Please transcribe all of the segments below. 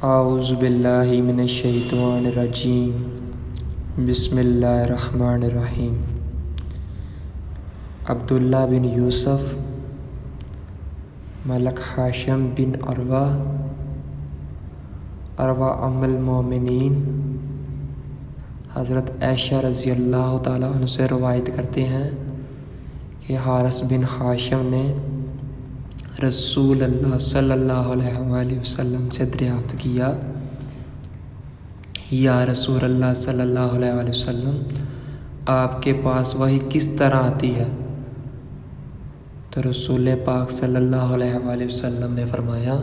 اعوذ باللہ من الشیطان الرجیم بسم اللہ الرحمن الرحیم۔ عبداللہ بن یوسف، ملک ہاشم بن عروہ ام المومنین حضرت عائشہ رضی اللہ تعالیٰ عنہ سے روایت کرتے ہیں کہ حارث بن ہاشم نے رسول اللہ صلی اللہ علیہ وآلہ وسلم سے دریافت کیا، یا رسول اللہ صلی اللہ علیہ وآلہ وسلم، آپ کے پاس وحی کس طرح آتی ہے؟ تو رسول پاک صلی اللہ علیہ وآلہ وسلم نے فرمایا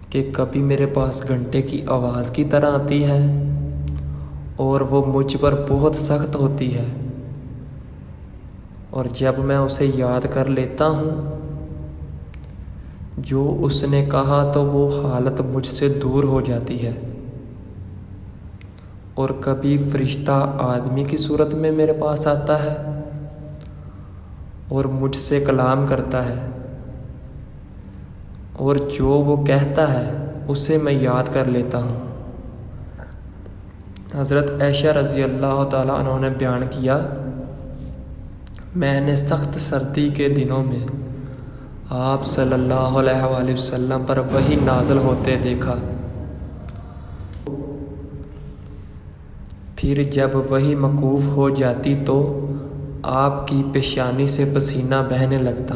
کہ کبھی میرے پاس گھنٹے کی آواز کی طرح آتی ہے اور وہ مجھ پر بہت سخت ہوتی ہے، اور جب میں اسے یاد کر لیتا ہوں جو اس نے کہا تو وہ حالت مجھ سے دور ہو جاتی ہے، اور کبھی فرشتہ آدمی کی صورت میں میرے پاس آتا ہے اور مجھ سے کلام کرتا ہے، اور جو وہ کہتا ہے اسے میں یاد کر لیتا ہوں۔ حضرت عائشہ رضی اللہ تعالیٰ عنہ نے بیان کیا، میں نے سخت سردی کے دنوں میں آپ صلی اللہ علیہ وآلہ وسلم پر وحی نازل ہوتے دیکھا، پھر جب وحی موقوف ہو جاتی تو آپ کی پیشانی سے پسینہ بہنے لگتا،